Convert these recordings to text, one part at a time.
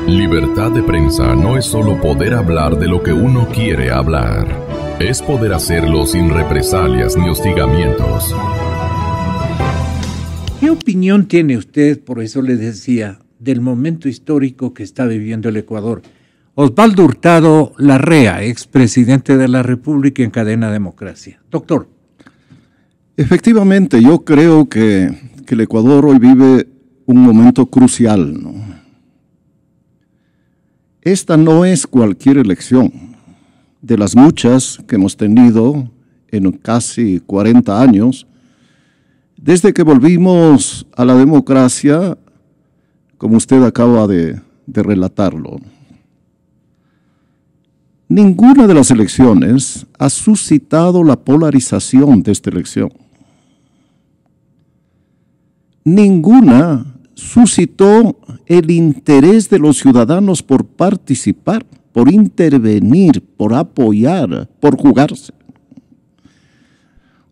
Libertad de prensa no es solo poder hablar de lo que uno quiere hablar. Es poder hacerlo sin represalias ni hostigamientos. ¿Qué opinión tiene usted, por eso le decía, del momento histórico que está viviendo el Ecuador? Osvaldo Hurtado Larrea, expresidente de la República en Cadena Democracia. Doctor. Efectivamente, yo creo que el Ecuador hoy vive un momento crucial, ¿no? Esta no es cualquier elección. De las muchas que hemos tenido en casi 40 años, desde que volvimos a la democracia, como usted acaba de relatarlo. Ninguna de las elecciones ha suscitado la polarización de esta elección. Ninguna suscitó el interés de los ciudadanos por participar, por intervenir, por apoyar, por jugarse.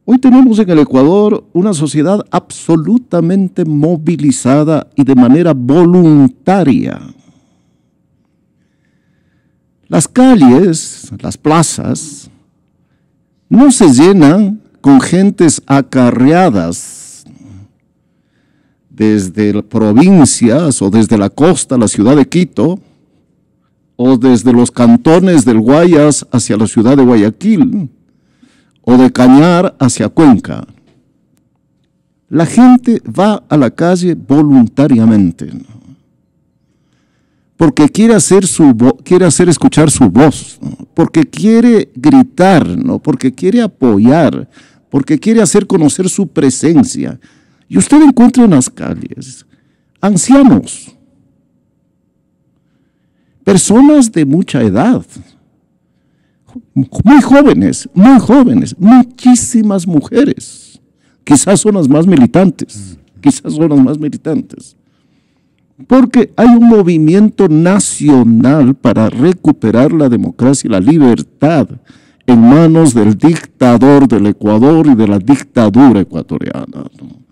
Hoy tenemos en el Ecuador una sociedad absolutamente movilizada y de manera voluntaria. Las calles, las plazas, no se llenan con gentes acarreadas desde provincias o desde la costa, la ciudad de Quito, o desde los cantones del Guayas hacia la ciudad de Guayaquil, o de Cañar hacia Cuenca. La gente va a la calle voluntariamente, ¿no? Porque quiere hacer escuchar su voz, ¿no? Porque quiere gritar, ¿no? Porque quiere apoyar, porque quiere hacer conocer su presencia. Y usted encuentra en las calles ancianos, personas de mucha edad, muy jóvenes, muchísimas mujeres. Quizás son las más militantes, porque hay un movimiento nacional para recuperar la democracia y la libertad en manos del dictador del Ecuador y de la dictadura ecuatoriana, ¿no?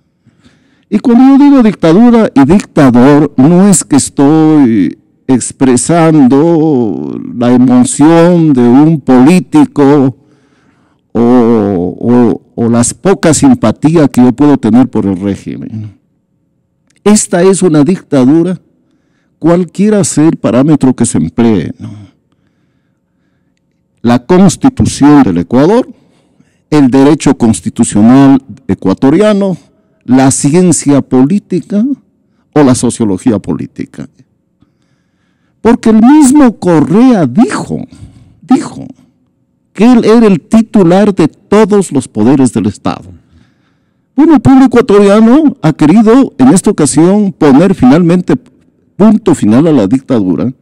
Y cuando yo digo dictadura y dictador, no es que estoy expresando la emoción de un político o las poca simpatía que yo puedo tener por el régimen. Esta es una dictadura, cualquiera sea el parámetro que se emplee, ¿no? La Constitución del Ecuador, el derecho constitucional ecuatoriano, la ciencia política o la sociología política. Porque el mismo Correa dijo que él era el titular de todos los poderes del Estado. Bueno, el pueblo ecuatoriano ha querido en esta ocasión poner finalmente punto final a la dictadura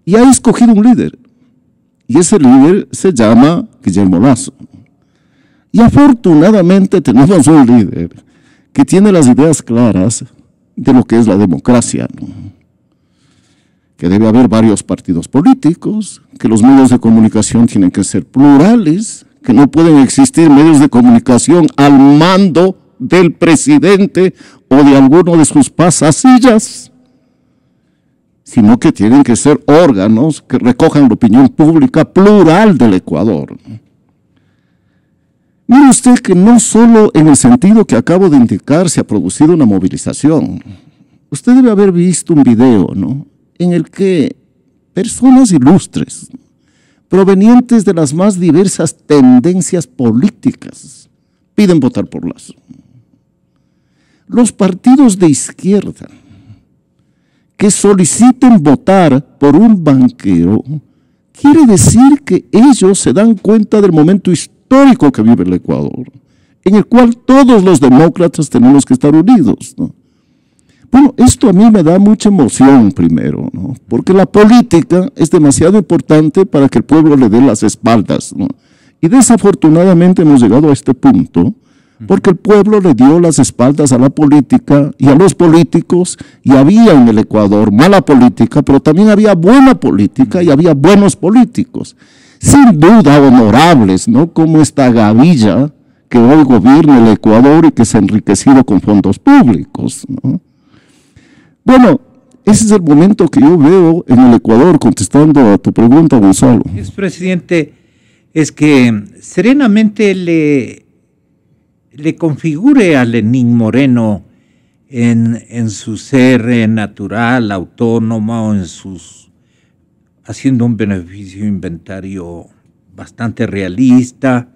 y ha escogido un líder. Y ese líder se llama Guillermo Lasso. Y afortunadamente tenemos un líder que tiene las ideas claras de lo que es la democracia, ¿no? Que debe haber varios partidos políticos, que los medios de comunicación tienen que ser plurales, que no pueden existir medios de comunicación al mando del presidente o de alguno de sus pasasillas, sino que tienen que ser órganos que recojan la opinión pública plural del Ecuador. Mire usted que no solo en el sentido que acabo de indicar se ha producido una movilización. Usted debe haber visto un video, ¿no?, en el que personas ilustres, provenientes de las más diversas tendencias políticas, piden votar por Lasso. Los partidos de izquierda que soliciten votar por un banquero, quiere decir que ellos se dan cuenta del momento histórico que vive el Ecuador, en el cual todos los demócratas tenemos que estar unidos, ¿no? Bueno, esto a mí me da mucha emoción primero, ¿no? Porque la política es demasiado importante para que el pueblo le dé las espaldas, ¿no? Y desafortunadamente hemos llegado a este punto porque el pueblo le dio las espaldas a la política y a los políticos, y había en el Ecuador mala política, pero también había buena política y había buenos políticos, sin duda honorables, ¿no? Como esta Gavilla que hoy gobierna el Ecuador y que se ha enriquecido con fondos públicos, ¿no? Bueno, ese es el momento que yo veo en el Ecuador, contestando a tu pregunta, Gonzalo. Expresidente, es que serenamente le configure a Lenín Moreno en su ser natural, autónomo, haciendo un beneficio inventario bastante realista.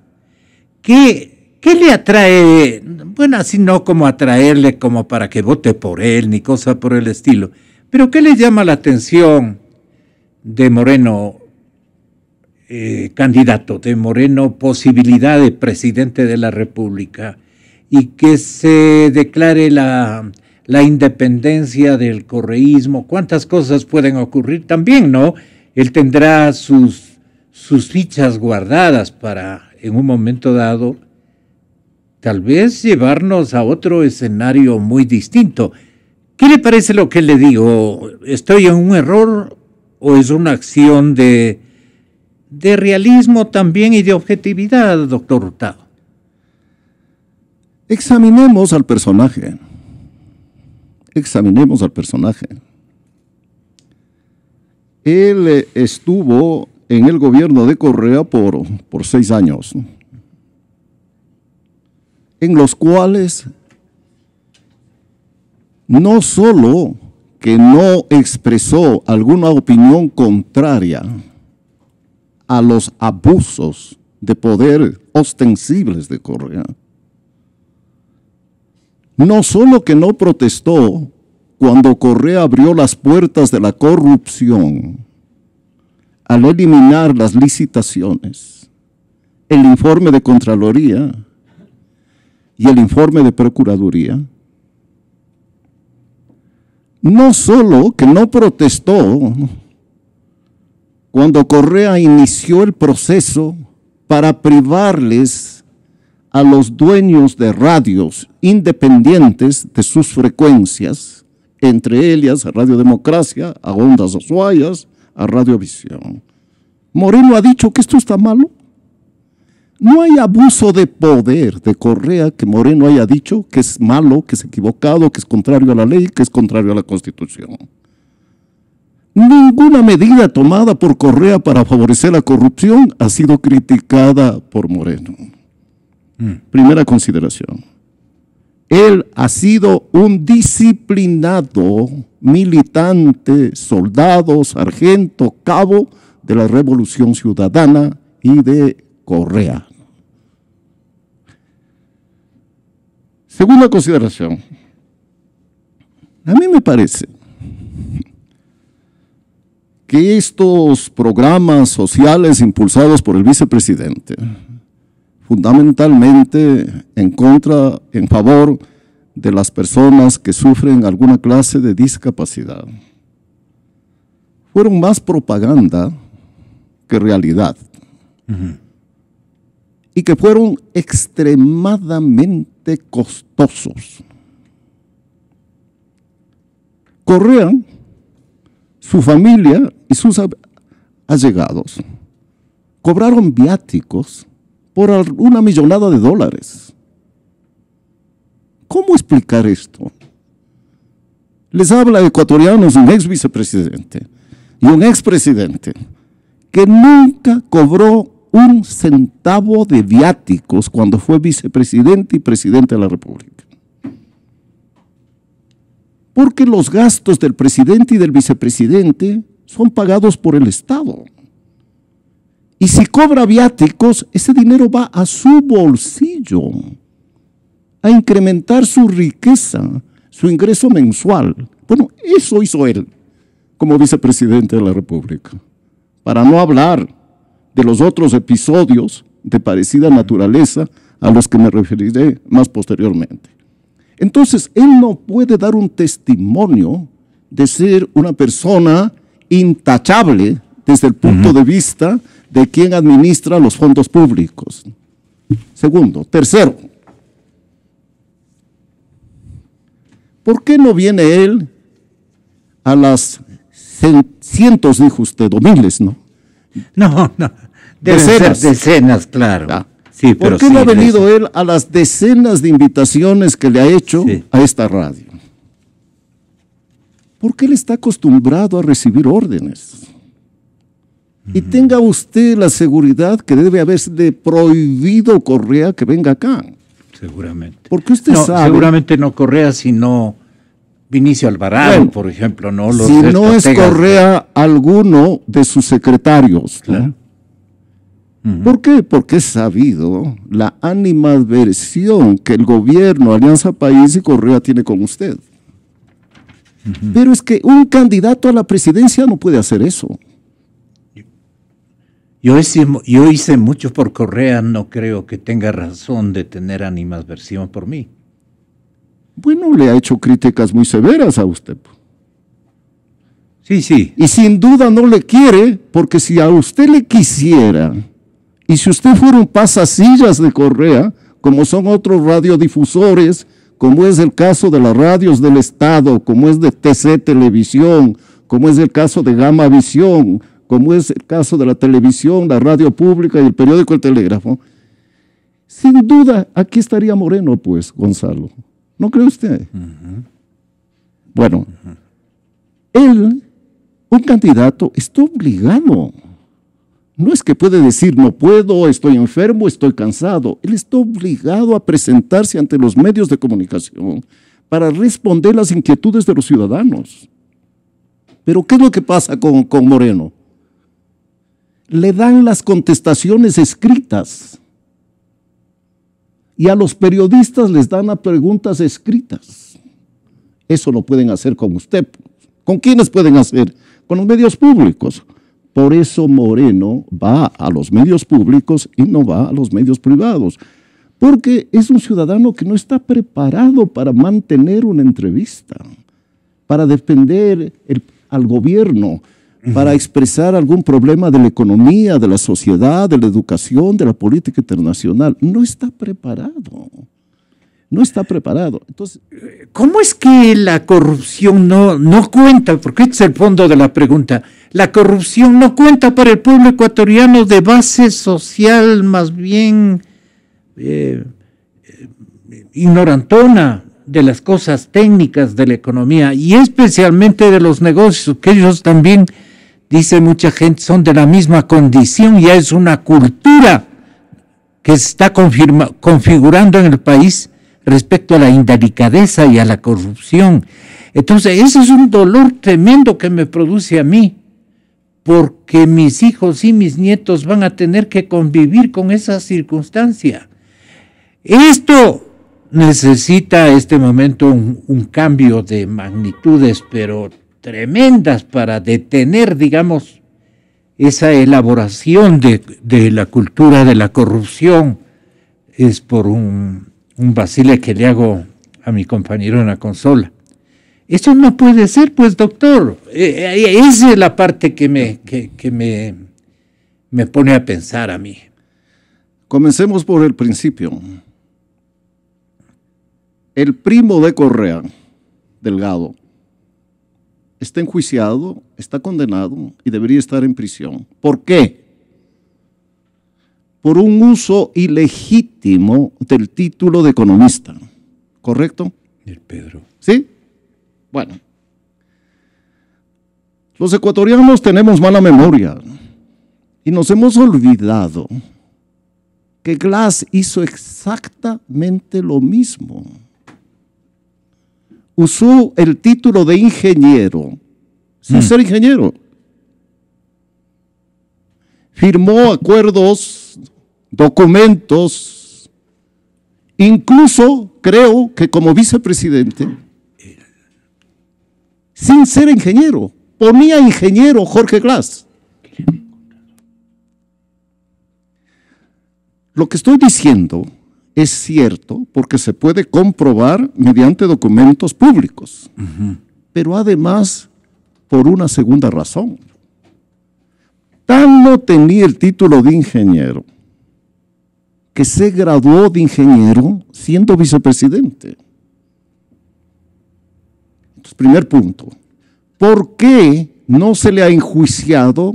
¿Qué le atrae? Bueno, así no como atraerle como para que vote por él, ni cosa por el estilo. Pero ¿qué le llama la atención de Moreno, candidato, de Moreno, posibilidad de presidente de la República, y que se declare la independencia del correísmo? ¿Cuántas cosas pueden ocurrir también, no? Él tendrá sus fichas guardadas para, en un momento dado, tal vez llevarnos a otro escenario muy distinto. ¿Qué le parece lo que le digo? ¿Estoy en un error o es una acción de realismo también y de objetividad, doctor Hurtado? Examinemos al personaje. Examinemos al personaje. Él estuvo en el gobierno de Correa por 6 años, en los cuales no solo que no expresó alguna opinión contraria a los abusos de poder ostensibles de Correa, no solo que no protestó cuando Correa abrió las puertas de la corrupción al eliminar las licitaciones, el informe de Contraloría y el informe de Procuraduría. No solo que no protestó cuando Correa inició el proceso para privarles a los dueños de radios independientes de sus frecuencias, entre ellas a Radio Democracia, a Ondas Azuayas, a Radiovisión. Moreno ha dicho que esto está malo. No hay abuso de poder de Correa que Moreno haya dicho que es malo, que es equivocado, que es contrario a la ley, que es contrario a la Constitución. Ninguna medida tomada por Correa para favorecer la corrupción ha sido criticada por Moreno. Primera consideración. Él ha sido un disciplinado militante, soldado, sargento, cabo de la Revolución Ciudadana y de Correa. Segunda consideración. A mí me parece que estos programas sociales impulsados por el vicepresidente, fundamentalmente en favor de las personas que sufren alguna clase de discapacidad, fueron más propaganda que realidad. Y que fueron extremadamente costosos. Correa, su familia y sus allegados cobraron viáticos por una millonada de dólares. ¿Cómo explicar esto? Les habla a ecuatorianos un ex vicepresidente y un expresidente que nunca cobró un centavo de viáticos cuando fue vicepresidente y presidente de la República. Porque los gastos del presidente y del vicepresidente son pagados por el Estado. Y si cobra viáticos, ese dinero va a su bolsillo, a incrementar su riqueza, su ingreso mensual. Bueno, eso hizo él como vicepresidente de la República. Para no hablar de los otros episodios de parecida naturaleza a los que me referiré más posteriormente. Entonces, él no puede dar un testimonio de ser una persona intachable desde el punto de vista de quien administra los fondos públicos. Segundo. Tercero, ¿por qué no viene él a las cientos, dijo usted, o miles, no? No, decenas, claro. Ah. Sí, ¿Por qué no ha venido él a las decenas de invitaciones que le ha hecho a esta radio? Porque él está acostumbrado a recibir órdenes. Y tenga usted la seguridad que debe haberse prohibido Correa que venga acá. Seguramente. Porque usted sabe. Seguramente no Correa, sino Vinicio Alvarado, bueno, por ejemplo. No los si no es Correa, alguno de sus secretarios. Claro. ¿No? ¿Por qué? Porque es sabido la animadversión que el gobierno, Alianza País y Correa tiene con usted. Pero es que un candidato a la presidencia no puede hacer eso. Yo hice mucho por Correa, no creo que tenga razón de tener animadversión por mí. Bueno, le ha hecho críticas muy severas a usted. Sí, sí. Y sin duda no le quiere, porque si a usted le quisiera, y si usted fuera un pasasillas de Correa, como son otros radiodifusores, como es el caso de las radios del Estado, como es de TC Televisión, como es el caso de Gama Visión, como es el caso de la televisión, la radio pública y el periódico El Telégrafo, sin duda aquí estaría Moreno, pues, Gonzalo. ¿No cree usted? Bueno, él, un candidato, está obligado. No es que puede decir, no puedo, estoy enfermo, estoy cansado. Él está obligado a presentarse ante los medios de comunicación para responder las inquietudes de los ciudadanos. Pero ¿qué es lo que pasa con Moreno? Le dan las contestaciones escritas y a los periodistas les dan las preguntas escritas. Eso lo pueden hacer con usted. ¿Con quiénes pueden hacer? Con los medios públicos. Por eso Moreno va a los medios públicos y no va a los medios privados. Porque es un ciudadano que no está preparado para mantener una entrevista, para defender al gobierno, para expresar algún problema de la economía, de la sociedad, de la educación, de la política internacional. No está preparado. No está preparado. Entonces, ¿cómo es que la corrupción no cuenta? Porque este es el fondo de la pregunta. La corrupción no cuenta para el pueblo ecuatoriano de base social más bien ignorantona de las cosas técnicas de la economía y especialmente de los negocios, que ellos también, dice mucha gente, son de la misma condición. Ya es una cultura que se está configurando en el país respecto a la indelicadeza y a la corrupción. Entonces, ese es un dolor tremendo que me produce a mí, porque mis hijos y mis nietos van a tener que convivir con esa circunstancia. Esto necesita este momento un cambio de magnitudes, pero tremendas, para detener, digamos, esa elaboración de la cultura de la corrupción. Es por un vacile que le hago a mi compañero en la consola. Eso no puede ser, pues, doctor. Esa es la parte que me pone a pensar a mí. Comencemos por el principio. El primo de Correa, Delgado, está enjuiciado, está condenado y debería estar en prisión. ¿Por qué? Por un uso ilegítimo del título de economista. ¿Correcto? El Pedro. ¿Sí? Bueno. Los ecuatorianos tenemos mala memoria y nos hemos olvidado que Glass hizo exactamente lo mismo. Usó el título de ingeniero, sin ser ingeniero. Firmó acuerdos, documentos, incluso creo que como vicepresidente, sin ser ingeniero. Ponía ingeniero Jorge Glass. Lo que estoy diciendo es cierto porque se puede comprobar mediante documentos públicos, pero además por una segunda razón. Tan no tenía el título de ingeniero que se graduó de ingeniero siendo vicepresidente. Entonces, primer punto, ¿por qué no se le ha enjuiciado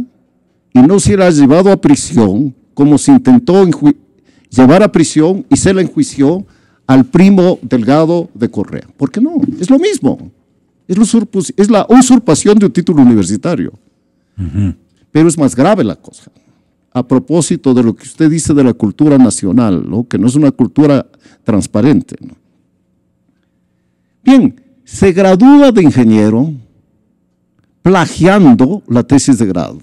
y no se le ha llevado a prisión como se intentó llevar a prisión y se le enjuició al primo Delgado de Correa? ¿Por qué no? Es lo mismo. Es la usurpación de un título universitario. Pero es más grave la cosa. A propósito de lo que usted dice de la cultura nacional, ¿no? Que no es una cultura transparente, ¿no? Bien, se gradúa de ingeniero plagiando la tesis de grado,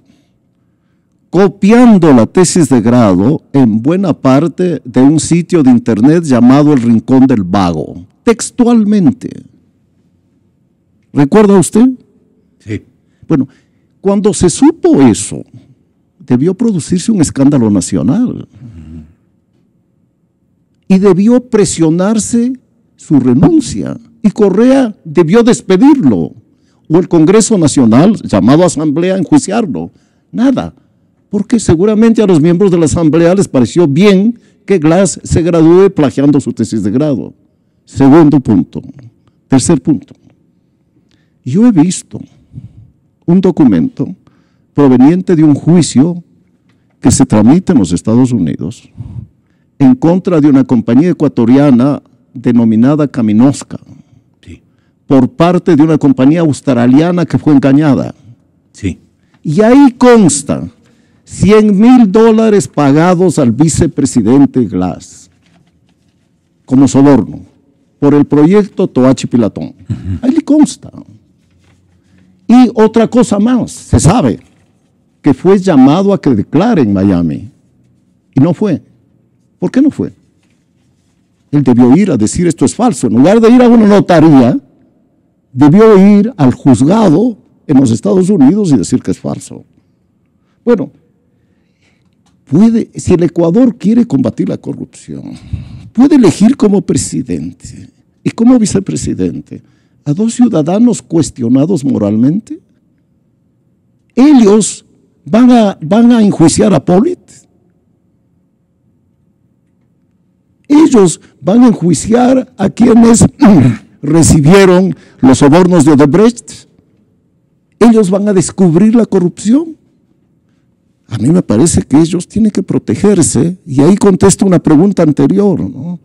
copiando la tesis de grado en buena parte de un sitio de internet llamado El Rincón del Vago, textualmente. ¿Recuerda usted? Sí. Bueno, cuando se supo eso, debió producirse un escándalo nacional y debió presionarse su renuncia y Correa debió despedirlo o el Congreso Nacional, llamado Asamblea, enjuiciarlo. Nada, porque seguramente a los miembros de la Asamblea les pareció bien que Glass se gradúe plagiando su tesis de grado. Segundo punto. Tercer punto. Yo he visto un documento proveniente de un juicio que se tramita en los Estados Unidos en contra de una compañía ecuatoriana denominada Caminosca, Sí. por parte de una compañía australiana que fue engañada. Sí. Y ahí consta $100,000 pagados al vicepresidente Glass como soborno por el proyecto Toachi Pilatón. Ahí le consta. Y otra cosa más, se sabe que fue llamado a que declare en Miami y no fue. ¿Por qué no fue? Él debió ir a decir esto es falso. En lugar de ir a una notaría, debió ir al juzgado en los Estados Unidos y decir que es falso. Bueno, si el Ecuador quiere combatir la corrupción, puede elegir como presidente y como vicepresidente a dos ciudadanos cuestionados moralmente. Ellos van a enjuiciar a Pollitt. Ellos van a enjuiciar a quienes recibieron los sobornos de Odebrecht. Ellos van a descubrir la corrupción. A mí me parece que ellos tienen que protegerse, y ahí contesto una pregunta anterior, ¿no?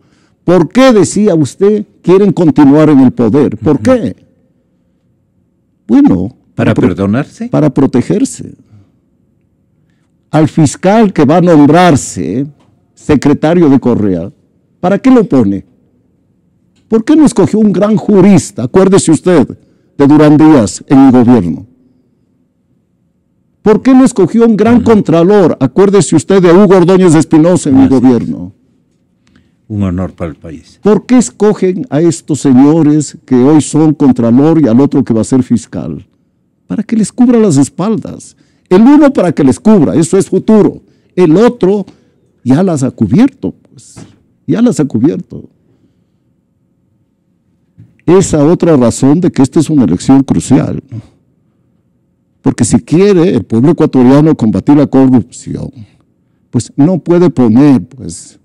¿Por qué, decía usted, quieren continuar en el poder? ¿Por qué? Bueno, ¿Para perdonarse? Para protegerse. Al fiscal que va a nombrarse secretario de Correa, ¿para qué lo pone? ¿Por qué no escogió un gran jurista? Acuérdese usted de Durán Díaz en el gobierno. ¿Por qué no escogió un gran contralor? Acuérdese usted de Hugo Ordóñez de Espinosa en el gobierno. Un honor para el país. ¿Por qué escogen a estos señores que hoy son contralor y al otro que va a ser fiscal? Para que les cubra las espaldas. El uno para que les cubra, eso es futuro. El otro ya las ha cubierto, pues. Ya las ha cubierto. Esa otra razón de que esta es una elección crucial. Porque si quiere el pueblo ecuatoriano combatir la corrupción, pues no puede poner, pues,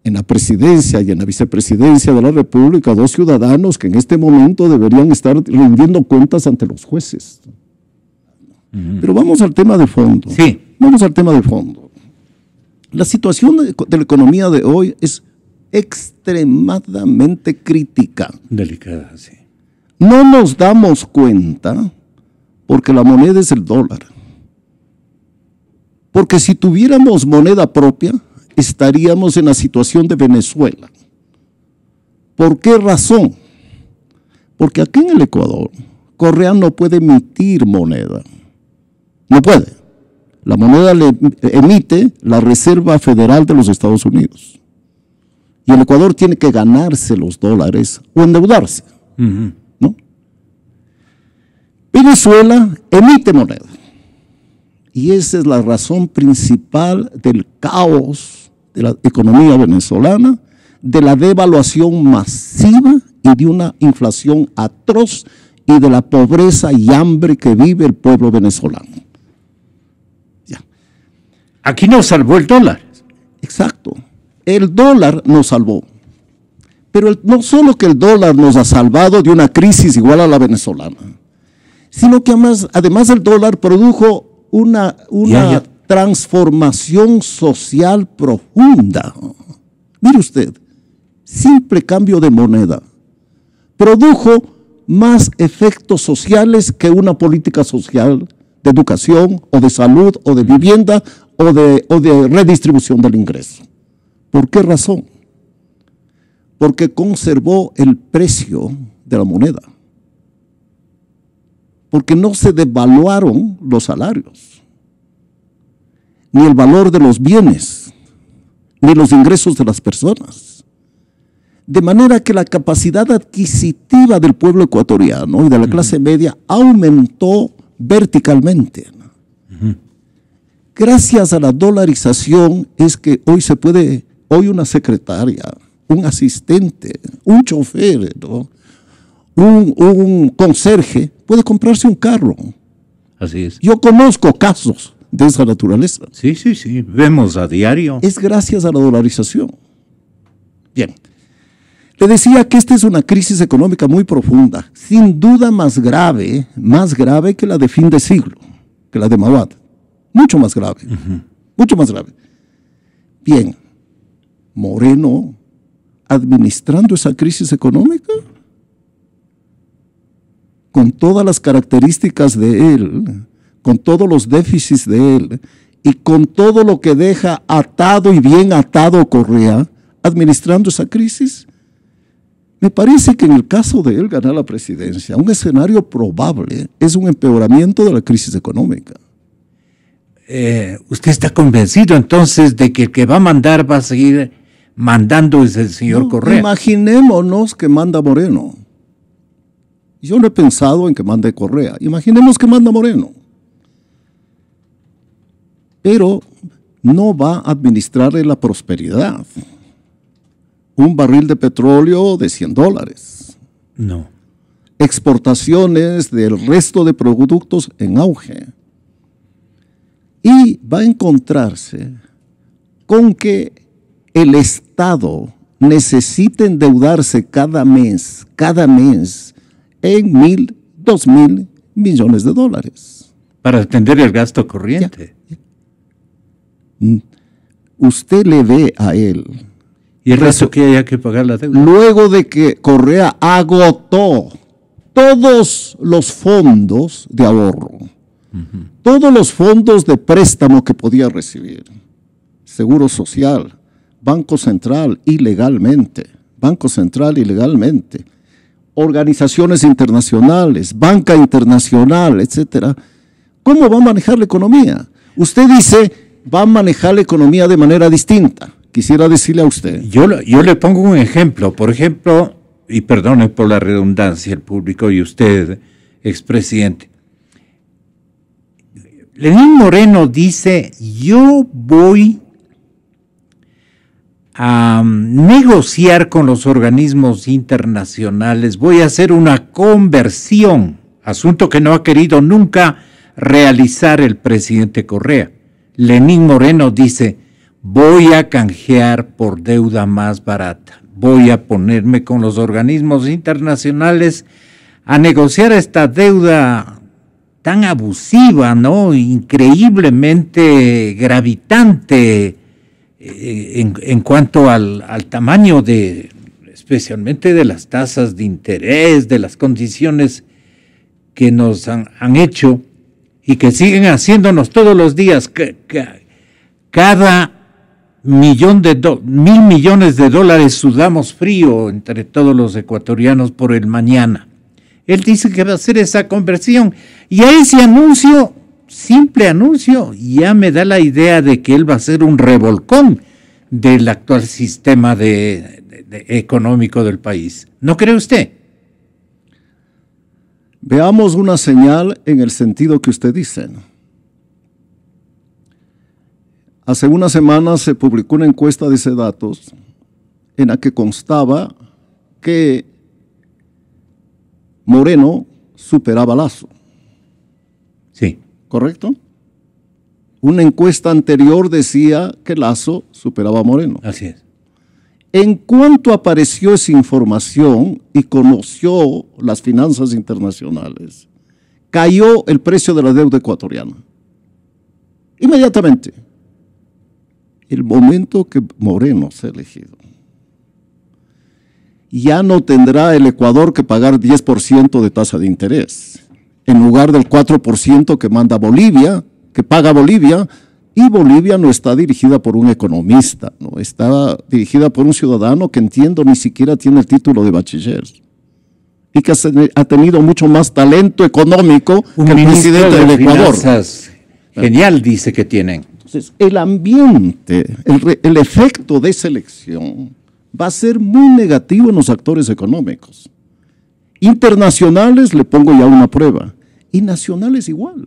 en la presidencia y en la vicepresidencia de la República dos ciudadanos que en este momento deberían estar rindiendo cuentas ante los jueces. Pero vamos al tema de fondo. Sí. Vamos al tema de fondo. La situación de la economía de hoy es extremadamente crítica. Delicada, sí. No nos damos cuenta porque la moneda es el dólar. Porque si tuviéramos moneda propia, estaríamos en la situación de Venezuela. ¿Por qué razón? Porque aquí en el Ecuador, Correa no puede emitir moneda. No puede. La moneda le emite la Reserva Federal de los Estados Unidos. Y el Ecuador tiene que ganarse los dólares o endeudarse. ¿No? Venezuela emite moneda. Y esa es la razón principal del caos de la economía venezolana, de la devaluación masiva y de una inflación atroz y de la pobreza y hambre que vive el pueblo venezolano. Ya. Aquí nos salvó el dólar. Exacto. El dólar nos salvó. Pero no solo que el dólar nos ha salvado de una crisis igual a la venezolana, sino que además el dólar produjo una transformación social profunda. Mire usted, simple cambio de moneda produjo más efectos sociales que una política social de educación o de salud o de vivienda o de redistribución del ingreso. ¿Por qué razón? Porque conservó el precio de la moneda. Porque no se devaluaron los salarios, ni el valor de los bienes, ni los ingresos de las personas. De manera que la capacidad adquisitiva del pueblo ecuatoriano y de la clase media aumentó verticalmente. Gracias a la dolarización es que hoy una secretaria, un asistente, un chofer, ¿no?, un conserje puede comprarse un carro. Así es. Yo conozco casos de esa naturaleza. Sí, vemos a diario. Es gracias a la dolarización. Bien. Le decía que esta es una crisis económica muy profunda, sin duda más grave que la de fin de siglo, que la de Mawad. Mucho más grave, mucho más grave. Bien, Moreno, administrando esa crisis económica, con todas las características de él, con todos los déficits de él, y con todo lo que deja atado y bien atado Correa, administrando esa crisis, me parece que en el caso de él ganar la presidencia, un escenario probable es un empeoramiento de la crisis económica. ¿Usted está convencido entonces de que el que va a mandar va a seguir mandando es el señor Correa? Imaginémonos que manda Moreno. Yo no he pensado en que mande Correa. Imaginemos que manda Moreno. Pero no va a administrarle la prosperidad. Un barril de petróleo de $100. No. Exportaciones del resto de productos en auge. Y va a encontrarse con que el Estado necesita endeudarse cada mes en 1.000, 2.000 millones de dólares. Para atender el gasto corriente. Usted le ve a él. Y el resto que haya que pagar la deuda. Luego de que Correa agotó todos los fondos de ahorro, todos los fondos de préstamo que podía recibir, Seguro Social, Banco Central ilegalmente, organizaciones internacionales, banca internacional, etcétera. ¿Cómo va a manejar la economía? Usted dice, va a manejar la economía de manera distinta. Quisiera decirle a usted. Yo le pongo un ejemplo. Por ejemplo, y perdone por la redundancia el público y usted, expresidente. Lenín Moreno dice, yo voy a negociar con los organismos internacionales, voy a hacer una conversión, asunto que no ha querido nunca realizar el presidente Correa. Lenín Moreno dice, voy a canjear por deuda más barata, voy a ponerme con los organismos internacionales a negociar esta deuda tan abusiva, ¿no? Increíblemente gravitante en cuanto al tamaño especialmente de las tasas de interés, de las condiciones que nos han hecho y que siguen haciéndonos todos los días. Cada $1.000 millones de dólares sudamos frío entre todos los ecuatorianos por el mañana. Él dice que va a hacer esa conversión y a ese anuncio, simple anuncio, ya me da la idea de que él va a hacer un revolcón del actual sistema económico del país. ¿No cree usted? Veamos una señal en el sentido que usted dice. Hace unas semanas se publicó una encuesta de Sedatos en la que constaba que Moreno superaba a Lasso. Sí. ¿Correcto? Una encuesta anterior decía que Lasso superaba a Moreno. Así es. En cuanto apareció esa información y conoció las finanzas internacionales, cayó el precio de la deuda ecuatoriana. Inmediatamente. El momento que Moreno se ha elegido. ya no tendrá el Ecuador que pagar 10% de tasa de interés, en lugar del 4% que manda Bolivia, que paga Bolivia, y Bolivia no está dirigida por un economista, no está dirigida por un ciudadano que entiendo ni siquiera tiene el título de bachiller y que ha tenido mucho más talento económico que el presidente del Ecuador. Genial, dice que tienen. Entonces, el ambiente, el efecto de selección va a ser muy negativo en los actores económicos. Internacionales le pongo ya una prueba, y nacionales igual,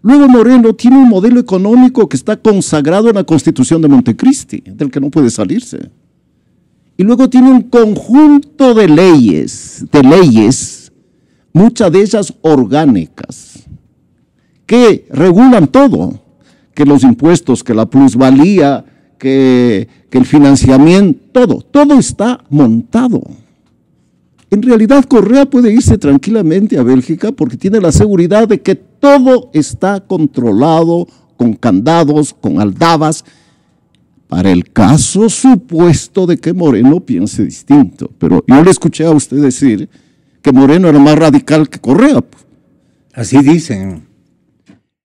Luego Moreno tiene un modelo económico que está consagrado en la Constitución de Montecristi, del que no puede salirse. Y luego tiene un conjunto de leyes, muchas de ellas orgánicas, que regulan todo, que los impuestos, que la plusvalía, que el financiamiento, todo está montado. En realidad Correa puede irse tranquilamente a Bélgica porque tiene la seguridad de que todo está controlado, con candados, con aldabas, para el caso supuesto de que Moreno piense distinto. Pero yo le escuché a usted decir que Moreno era más radical que Correa. Así dicen.